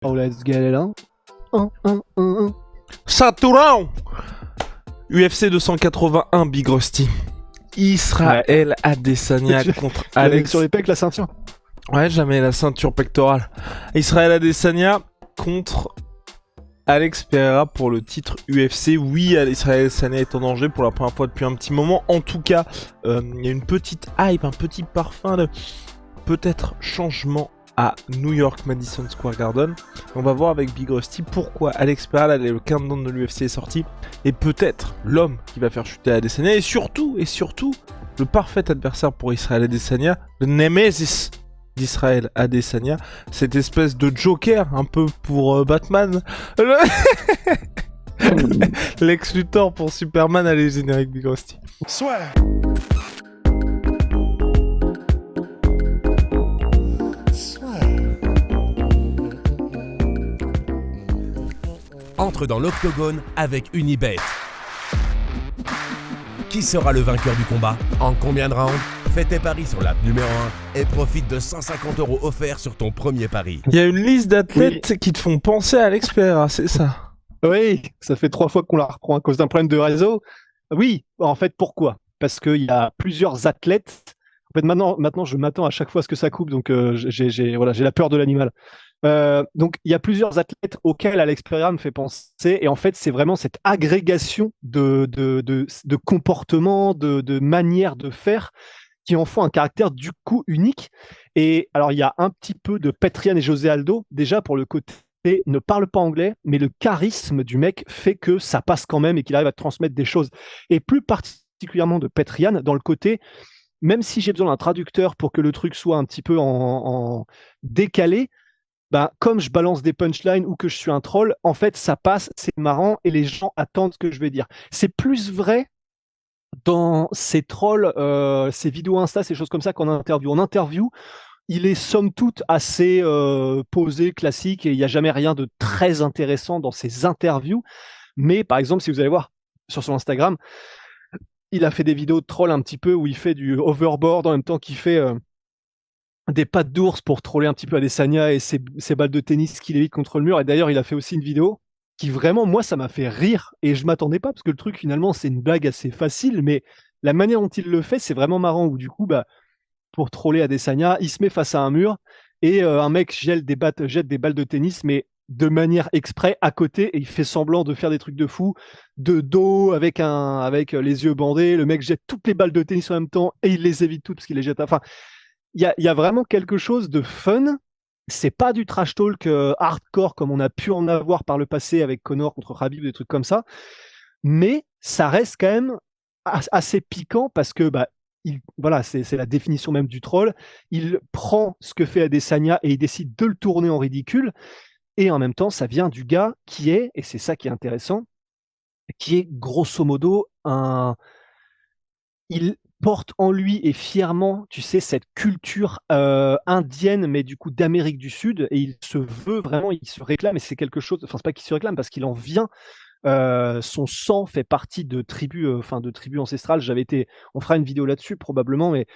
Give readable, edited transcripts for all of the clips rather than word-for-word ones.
Oh, let's get it on. Saturan UFC 281 Big Rusty. Israël Adesanya contre Alex. Sur les pecs, la ceinture. Ouais, jamais la ceinture pectorale. Israël Adesanya contre Alex Pereira pour le titre UFC. Oui, Israël Adesanya est en danger pour la première fois depuis un petit moment. En tout cas, il y a une petite hype, un petit parfum de peut-être changement à New York Madison Square Garden. On va voir avec Big Rusty pourquoi Alex Pereira, le countdown de l'UFC est sorti, et peut-être l'homme qui va faire chuter Adesanya, et surtout, le parfait adversaire pour Israël Adesanya, le Nemesis d'Israël Adesanya, cette espèce de Joker, un peu pour Batman, Lex Luthor pour Superman. Allez, générique Big Rusty. Soit. Entre dans l'octogone avec Unibet. Qui sera le vainqueur du combat? En combien de rounds? Fais tes paris sur l'app numéro 1 et profite de 150 € offerts sur ton premier pari. Il y a une liste d'athlètes qui te font penser à Alex Pereira, c'est ça? Oui, ça fait 3 fois qu'on la reprend à cause d'un problème de réseau. Oui, en fait, pourquoi? Parce qu'il y a plusieurs athlètes. En fait, maintenant, je m'attends à chaque fois à ce que ça coupe, donc j'ai la peur de l'animal. Donc, il y a plusieurs athlètes auxquels Alex Pereira me fait penser, et en fait, c'est vraiment cette agrégation de comportements, de manières de faire qui en font un caractère du coup unique. Et alors, il y a un petit peu de Petrian et José Aldo, déjà pour le côté ne parle pas anglais, mais le charisme du mec fait que ça passe quand même et qu'il arrive à transmettre des choses. Et plus particulièrement de Petrian, dans le côté, même si j'ai besoin d'un traducteur pour que le truc soit un petit peu en décalé, ben, comme je balance des punchlines ou que je suis un troll, en fait, ça passe, c'est marrant et les gens attendent ce que je vais dire. C'est plus vrai dans ces trolls, ces vidéos Insta, ces choses comme ça qu'en interview. En interview, il est somme toute assez posé, classique, et il n'y a jamais rien de très intéressant dans ses interviews. Mais par exemple, si vous allez voir sur son Instagram, il a fait des vidéos de troll un petit peu où il fait du overboard en même temps qu'il fait des pattes d'ours pour troller un petit peu Adesanya et ses balles de tennis qu'il évite contre le mur. Et d'ailleurs, il a fait aussi une vidéo qui vraiment, moi, ça m'a fait rire. Et je m'attendais pas parce que le truc, finalement, c'est une blague assez facile. Mais la manière dont il le fait, c'est vraiment marrant. Où du coup, bah, pour troller Adesanya, il se met face à un mur et un mec jette des balles de tennis, mais de manière exprès à côté, et il fait semblant de faire des trucs de fou, de dos, avec les yeux bandés. Le mec jette toutes les balles de tennis en même temps et il les évite toutes parce qu'il les jette. Enfin, il y a vraiment quelque chose de fun. C'est pas du trash talk hardcore comme on a pu en avoir par le passé avec Conor contre Khabib, des trucs comme ça, mais ça reste quand même assez piquant parce que bah, voilà, c'est la définition même du troll. Il prend ce que fait Adesanya et il décide de le tourner en ridicule. Et en même temps, ça vient du gars qui est, et c'est ça qui est intéressant, qui est grosso modo il porte en lui et fièrement, tu sais, cette culture indienne, mais du coup d'Amérique du Sud, et il se veut vraiment, il se réclame, et c'est quelque chose, enfin c'est pas qu'il se réclame, parce qu'il en vient. Son sang fait partie de tribus, ancestrales. On fera une vidéo là-dessus probablement, mais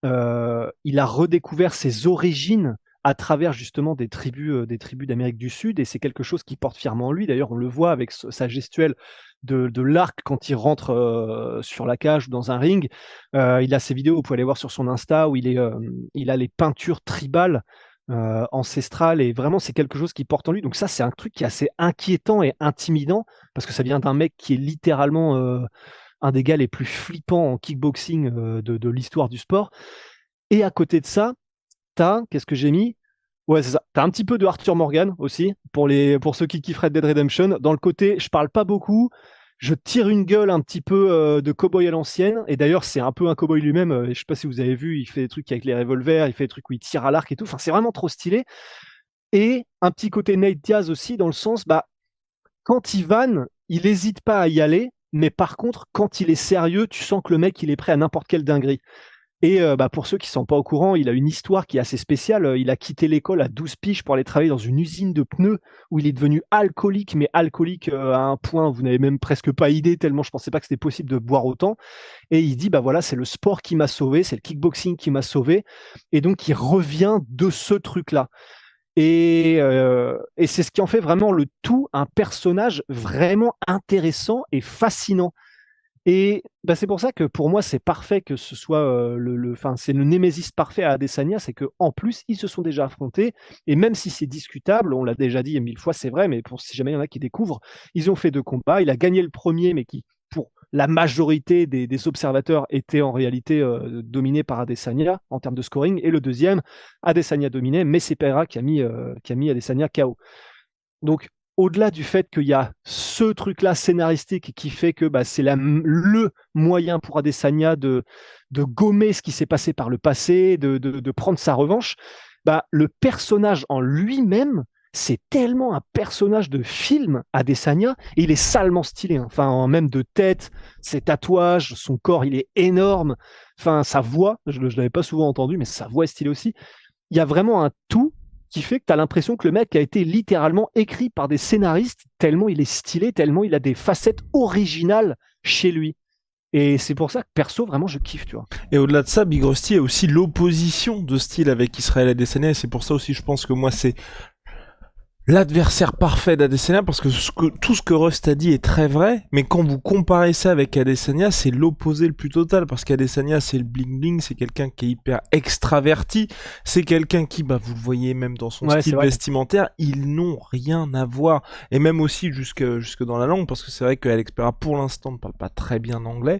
il a redécouvert ses origines à travers justement des tribus d'Amérique du Sud, et c'est quelque chose qui porte fièrement en lui. D'ailleurs, on le voit avec sa gestuelle de l'arc quand il rentre sur la cage ou dans un ring. Il a ses vidéos, vous pouvez aller voir sur son Insta, où il a les peintures tribales ancestrales, et vraiment c'est quelque chose qui porte en lui. Donc ça, c'est un truc qui est assez inquiétant et intimidant, parce que ça vient d'un mec qui est littéralement un des gars les plus flippants en kickboxing de l'histoire du sport. Et à côté de ça, qu'est-ce que j'ai mis? Ouais, c'est ça. T'as un petit peu de Arthur Morgan aussi, pour ceux qui kifferaient Dead Redemption. Dans le côté, je parle pas beaucoup, je tire une gueule un petit peu de cowboy à l'ancienne. Et d'ailleurs, c'est un peu un cowboy lui-même. Je sais pas si vous avez vu, il fait des trucs avec les revolvers, il fait des trucs où il tire à l'arc et tout. Enfin, c'est vraiment trop stylé. Et un petit côté Nate Diaz aussi, dans le sens, bah, quand il vanne, il n'hésite pas à y aller. Mais par contre, quand il est sérieux, tu sens que le mec, il est prêt à n'importe quelle dinguerie. Et bah, pour ceux qui ne sont pas au courant, il a une histoire qui est assez spéciale. Il a quitté l'école à 12 piges pour aller travailler dans une usine de pneus où il est devenu alcoolique, mais alcoolique à un point où vous n'avez même presque pas idée, tellement je ne pensais pas que c'était possible de boire autant. Et il dit, bah voilà, c'est le sport qui m'a sauvé, c'est le kickboxing qui m'a sauvé. Et donc, il revient de ce truc-là. Et c'est ce qui en fait vraiment le tout un personnage vraiment intéressant et fascinant. Et bah, c'est pour ça que pour moi, c'est parfait que ce soit c'est le némésis parfait à Adesanya, c'est qu'en plus, ils se sont déjà affrontés. Et même si c'est discutable, on l'a déjà dit 1000 fois, c'est vrai, mais pour si jamais il y en a qui découvrent, ils ont fait 2 combats. Il a gagné le premier, mais qui, pour la majorité des observateurs, était en réalité dominé par Adesanya en termes de scoring. Et le deuxième, Adesanya dominé, mais c'est Pereira qui a mis Adesanya KO. Donc, au-delà du fait qu'il y a ce truc-là scénaristique qui fait que bah, c'est le moyen pour Adesanya de gommer ce qui s'est passé par le passé, de prendre sa revanche, bah, le personnage en lui-même, c'est tellement un personnage de film, Adesanya, et il est salement stylé. Enfin, même de tête, ses tatouages, son corps, il est énorme. Enfin, sa voix, je ne l'avais pas souvent entendu, mais sa voix est stylée aussi. Il y a vraiment un tout qui fait que tu as l'impression que le mec a été littéralement écrit par des scénaristes, tellement il est stylé, tellement il a des facettes originales chez lui. Et c'est pour ça que perso, vraiment, je kiffe, tu vois. Et au-delà de ça, Big Rusty est aussi l'opposition de style avec Israël Adesanya, et c'est pour ça aussi, je pense que moi, c'est l'adversaire parfait d'Adesanya, parce que tout ce que Rust a dit est très vrai, mais quand vous comparez ça avec Adesanya, c'est l'opposé le plus total, parce qu'Adesanya, c'est le bling-bling, c'est quelqu'un qui est hyper extraverti, c'est quelqu'un qui, bah, vous le voyez même dans son style vestimentaire, ils n'ont rien à voir, et même aussi jusque dans la langue, parce que c'est vrai qu'Alex Pereira, pour l'instant, ne parle pas très bien anglais.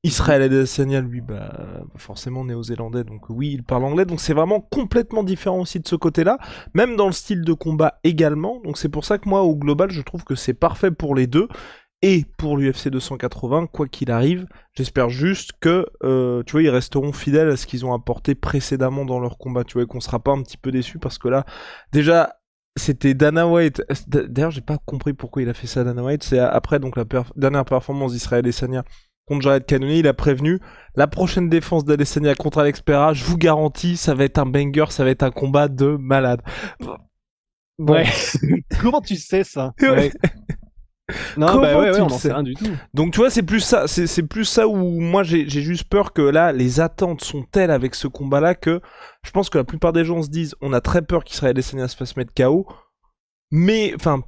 Israël Adesanya, lui, bah, forcément néo-zélandais, donc oui, il parle anglais, donc c'est vraiment complètement différent aussi de ce côté-là, même dans le style de combat également, donc c'est pour ça que moi, au global, je trouve que c'est parfait pour les deux, et pour l'UFC 280, quoi qu'il arrive, j'espère juste que, tu vois, ils resteront fidèles à ce qu'ils ont apporté précédemment dans leur combat, tu vois, et qu'on sera pas un petit peu déçus, parce que là, déjà, c'était Dana White, d'ailleurs, j'ai pas compris pourquoi il a fait ça, Dana White, c'est après, donc, la dernière performance d'Israël Adesanya contre Jared Cannonier, il a prévenu la prochaine défense d'Adesanya contre Alex Pereira, je vous garantis, ça va être un banger, ça va être un combat de malade. Bon. Ouais. Comment tu sais ça? Ouais. Non, bah ouais, on n'en sait rien du tout. Donc tu vois, c'est plus ça, c'est plus ça où moi j'ai juste peur que là, les attentes sont telles avec ce combat-là que je pense que la plupart des gens se disent, on a très peur qu'Israël Adesanya se fasse mettre KO, mais enfin.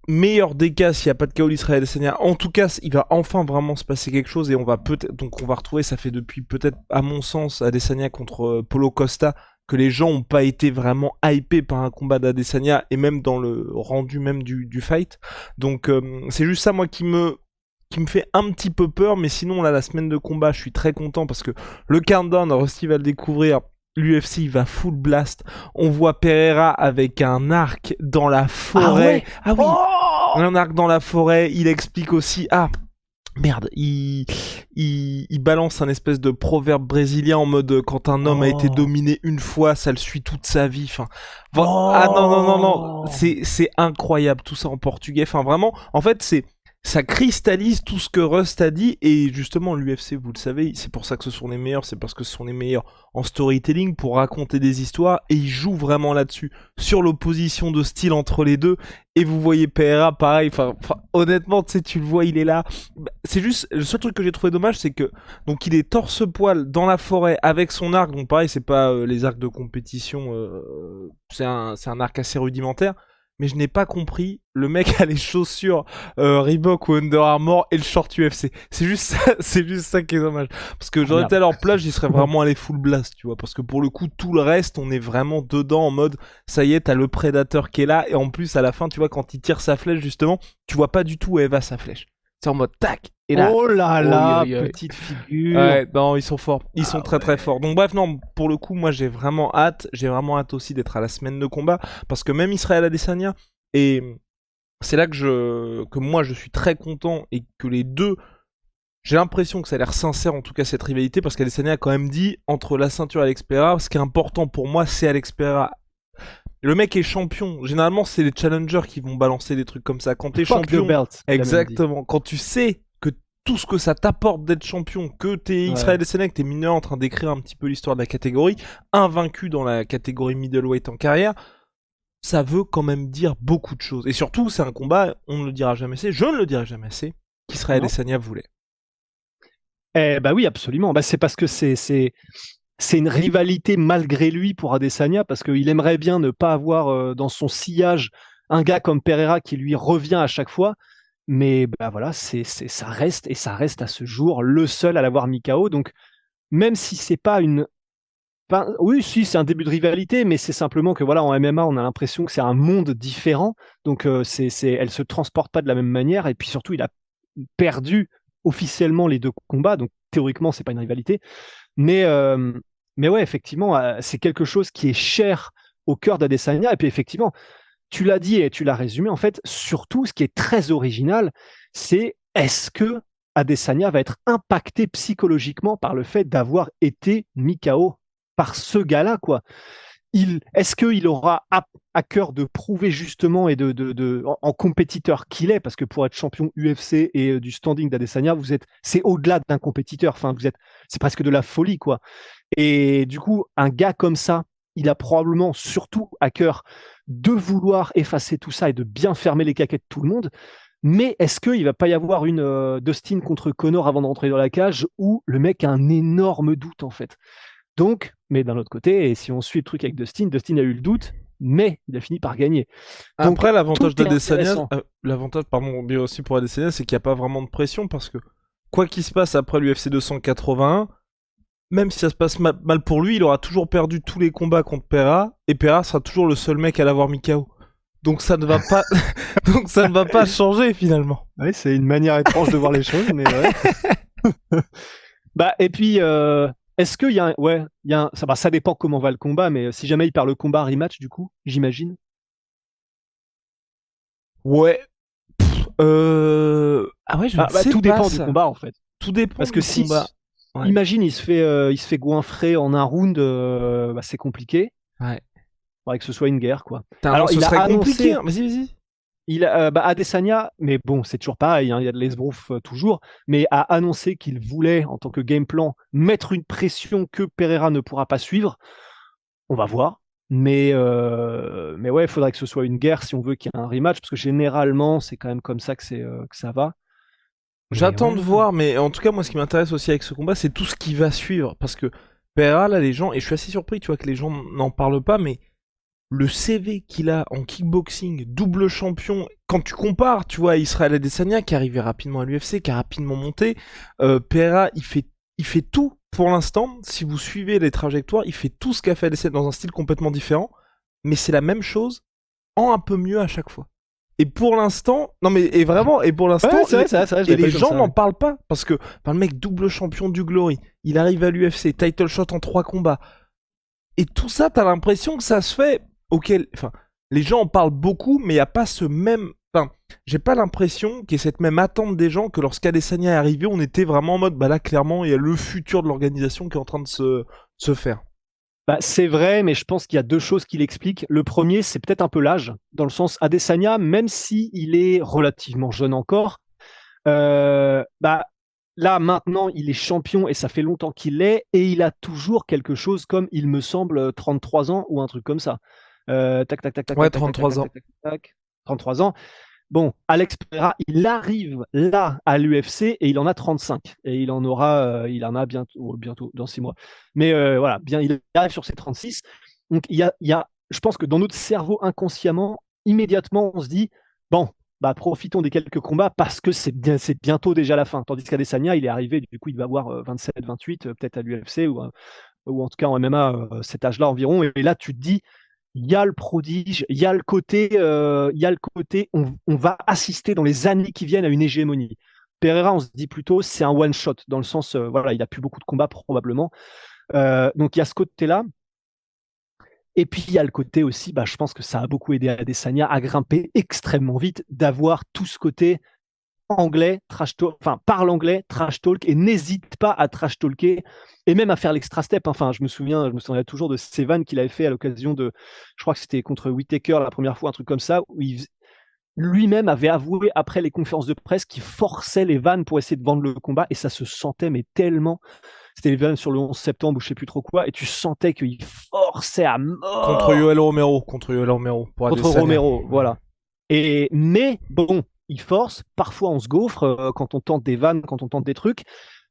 Meilleur des cas s'il n'y a pas de KO d'Israël Adesanya. En tout cas, il va enfin vraiment se passer quelque chose et on va peut-être, donc on va retrouver, ça fait depuis peut-être à mon sens Adesanya contre Paulo Costa que les gens n'ont pas été vraiment hypés par un combat d'Adesanya et même dans le rendu même du fight. Donc c'est juste ça moi qui me fait un petit peu peur, mais sinon là la semaine de combat je suis très content parce que le countdown, Rusty va le découvrir. L'UFC va full blast. On voit Pereira avec un arc dans la forêt. Ah oui. Un arc dans la forêt. Il explique aussi. Ah merde. Il balance un espèce de proverbe brésilien en mode quand un homme a été dominé une fois, ça le suit toute sa vie. Enfin. Ah non. C'est incroyable tout ça en portugais. Enfin vraiment. En fait ça cristallise tout ce que Rust a dit, et justement l'UFC, vous le savez, c'est pour ça que ce sont les meilleurs, c'est parce que ce sont les meilleurs en storytelling pour raconter des histoires, et ils jouent vraiment là-dessus, sur l'opposition de style entre les deux, et vous voyez Pereira pareil, enfin honnêtement, tu sais, tu le vois, il est là, c'est juste, le seul truc que j'ai trouvé dommage, c'est que, donc il est torse-poil dans la forêt avec son arc, donc pareil, c'est pas les arcs de compétition, c'est un arc assez rudimentaire, mais je n'ai pas compris, le mec a les chaussures Reebok ou Under Armour et le short UFC. C'est juste ça qui est dommage. Parce que j'aurais été à leur place, j'y serais vraiment allé full blast, tu vois. Parce que pour le coup, tout le reste, on est vraiment dedans en mode, ça y est, t'as le prédateur qui est là. Et en plus, à la fin, tu vois, quand il tire sa flèche, justement, tu vois pas du tout où elle va sa flèche. C'est en mode tac. Et là, oh là là, petite figure. Ouais, non, ils sont forts. Ils sont très forts. Donc bref, non, pour le coup, moi j'ai vraiment hâte. J'ai vraiment hâte aussi d'être à la semaine de combat. Parce que même Israël Adesanya, et c'est là que moi je suis très content et que les deux, j'ai l'impression que ça a l'air sincère en tout cas cette rivalité. Parce qu'Adesanya a quand même dit, entre la ceinture et Alex Pereira, ce qui est important pour moi c'est Alex Pereira. Le mec est champion. Généralement, c'est les challengers qui vont balancer des trucs comme ça. Quand t'es champion, exactement. Quand tu sais que tout ce que ça t'apporte d'être champion, que t'es Israël Adesanya, que t'es mineur en train d'écrire un petit peu l'histoire de la catégorie, invaincu dans la catégorie middleweight en carrière, ça veut quand même dire beaucoup de choses. Et surtout, c'est un combat, on ne le dira jamais assez, je ne le dirai jamais assez, qu'Israël Adesanya voulait. Bah oui, absolument. Bah c'est parce que c'est c'est une rivalité malgré lui pour Adesanya parce qu'il aimerait bien ne pas avoir dans son sillage un gars comme Pereira qui lui revient à chaque fois. Mais bah voilà, ça reste et ça reste à ce jour le seul à l'avoir mis KO. Donc même si c'est pas une, enfin, oui, si c'est un début de rivalité, mais c'est simplement que voilà en MMA on a l'impression que c'est un monde différent. Donc elle se transporte pas de la même manière et puis surtout il a perdu officiellement les deux combats. Donc théoriquement c'est pas une rivalité. Mais, euh, mais ouais, effectivement, c'est quelque chose qui est cher au cœur d'Adesanya. Et puis effectivement, tu l'as dit et tu l'as résumé, en fait, surtout ce qui est très original, c'est est-ce que Adesanya va être impacté psychologiquement par le fait d'avoir été mis KO par ce gars-là, quoi. Est-ce qu'il aura à cœur de prouver justement et en compétiteur qu'il est, parce que pour être champion UFC et du standing d'Adesanya, c'est au-delà d'un compétiteur. Enfin, c'est presque de la folie, quoi. Et du coup, un gars comme ça, il a probablement surtout à cœur de vouloir effacer tout ça et de bien fermer les caquettes de tout le monde. Mais est-ce qu'il va pas y avoir une Dustin contre Conor avant d'entrer dans la cage où le mec a un énorme doute en fait. Donc, mais d'un autre côté, et si on suit le truc avec Dustin, Dustin a eu le doute, mais il a fini par gagner. Donc, Après, l'avantage tout est d'Adesanya, intéressant. l'avantage, pardon, bien aussi pour Adesanya, c'est qu'il n'y a pas vraiment de pression parce que quoi qu'il se passe après l'UFC 281, même si ça se passe mal pour lui, il aura toujours perdu tous les combats contre Pereira et Pereira sera toujours le seul mec à l'avoir mis KO. Donc ça ne va pas, donc ça ne va pas changer finalement. Ouais, c'est une manière étrange de voir les choses, mais ouais. Bah, et puis, est-ce qu'il y a ouais, ça dépend comment va le combat, mais si jamais il perd le combat rematch, du coup, j'imagine. Ouais. Ah ouais, je ne sais Tout pas dépend du ça. combat, en fait. Tout dépend Parce que du si, combat. Ouais. imagine, il se fait goinfrer en un round, c'est compliqué. Ouais. Il faudrait que ce soit une guerre, quoi. Alors, Alors, ce il a serait compliqué. annoncé, Hein. Vas-y. Adesanya, mais bon, c'est toujours pareil, hein, il y a de l'esbrouf toujours, mais a annoncé qu'il voulait, en tant que game plan, mettre une pression que Pereira ne pourra pas suivre. On va voir. Mais ouais, il faudrait que ce soit une guerre si on veut qu'il y ait un rematch, parce que généralement, c'est quand même comme ça que ça va. Mais J'attends ouais, de voir, mais en tout cas, moi, ce qui m'intéresse aussi avec ce combat, c'est tout ce qui va suivre. Parce que Pereira, là, les gens, et je suis assez surpris, tu vois, que les gens n'en parlent pas, mais le CV qu'il a en kickboxing, double champion, quand tu compares, tu vois, à Israël Adesanya, qui est arrivé rapidement à l'UFC, qui a rapidement monté, Pereira, il fait tout pour l'instant. Si vous suivez les trajectoires, il fait tout ce qu'a fait Adesanya dans un style complètement différent, mais c'est la même chose, en un peu mieux à chaque fois. Et pour l'instant, non mais et vraiment, et pour l'instant, ouais, c'est vrai, je et l'avais pas les vu comme gens ça, n'en ouais. parlent pas parce que le mec double champion du Glory, il arrive à l'UFC, title shot en 3 combats, et tout ça, t'as l'impression que ça se fait auquel, enfin, les gens en parlent beaucoup, mais il y a pas ce même, enfin, j'ai pas l'impression qu'il y ait cette même attente des gens que lorsqu'Adesanya est arrivé, on était vraiment en mode, bah là clairement, il y a le futur de l'organisation qui est en train de se faire. Bah, c'est vrai, mais je pense qu'il y a deux choses qui l'expliquent. Le premier, c'est peut-être un peu l'âge, dans le sens Adesanya, même si il est relativement jeune encore, bah, là maintenant il est champion et ça fait longtemps qu'il l'est et il a toujours quelque chose comme, il me semble, 33 ans ou un truc comme ça. Tac, tac, tac, tac, Ouais, tac, tac, tac, tac, 33 tac, ans. tac, tac, tac. 33 ans. Bon, Alex Pereira, il arrive là à l'UFC et il en a 35. Et il en a bientôt dans 6 mois. Mais voilà, bien, il arrive sur ses 36. Donc je pense que dans notre cerveau inconsciemment, immédiatement, on se dit, bon, bah profitons des quelques combats parce que c'est bientôt déjà la fin. Tandis qu'Adesanya, il est arrivé, du coup, il va avoir 27, 28, peut-être à l'UFC ou en tout cas en MMA, cet âge-là environ. Et là, tu te dis, il y a le prodige, il y a le côté, on va assister dans les années qui viennent à une hégémonie. Pereira, on se dit plutôt, c'est un one shot dans le sens, voilà, il a plus beaucoup de combats probablement. Donc il y a ce côté-là. Et puis il y a le côté aussi, bah, je pense que ça a beaucoup aidé Adesanya à grimper extrêmement vite, d'avoir tout ce côté anglais, trash talk, enfin parle anglais, trash talk, et n'hésite pas à trash talker et même à faire l'extra step. Enfin, je me souviens toujours de ces vannes qu'il avait fait à l'occasion de, je crois que c'était contre Whittaker la première fois, un truc comme ça, où lui-même avait avoué après les conférences de presse qu'il forçait les vannes pour essayer de vendre le combat et ça se sentait mais tellement. C'était les vannes sur le 11 septembre ou je sais plus trop quoi et tu sentais qu'il forçait à Contre mort Yoel Romero, pour contre Adesanya. Romero, voilà. Mais bon, il force, parfois on se gaufre quand on tente des vannes, quand on tente des trucs,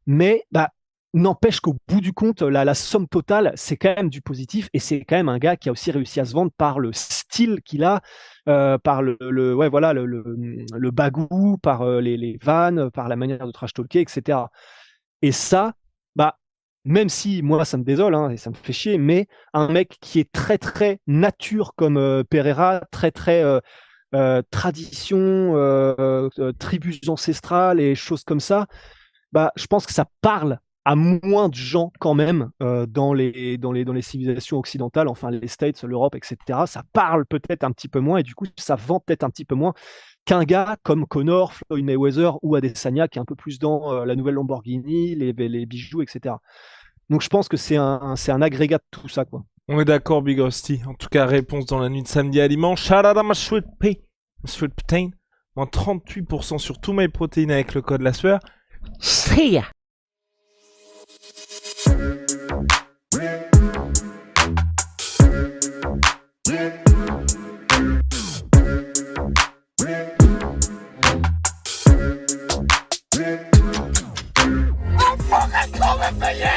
mais bah, n'empêche qu'au bout du compte, la somme totale, c'est quand même du positif et c'est quand même un gars qui a aussi réussi à se vendre par le style qu'il a, par ouais, voilà, le bagou, par les vannes, par la manière de trash talker, etc. Et ça, bah, même si moi ça me désole hein, et ça me fait chier, mais un mec qui est très très nature comme Pereira, très très tradition, tribus ancestrales et choses comme ça, bah, je pense que ça parle à moins de gens quand même dans les civilisations occidentales, enfin les States, l'Europe, etc. Ça parle peut-être un petit peu moins et du coup ça vend peut-être un petit peu moins qu'un gars comme Conor, Floyd Mayweather ou Adesanya qui est un peu plus dans la nouvelle Lamborghini, les bijoux, etc. Donc je pense que c'est un agrégat de tout ça, quoi. On est d'accord, Big Rusty. En tout cas, réponse dans la nuit de samedi à dimanche. Shout out à ma sweet pea, ma sweet protein. Moins 38% sur tous mes protéines avec le code la sueur. See ya. On pourrait qu'on me payer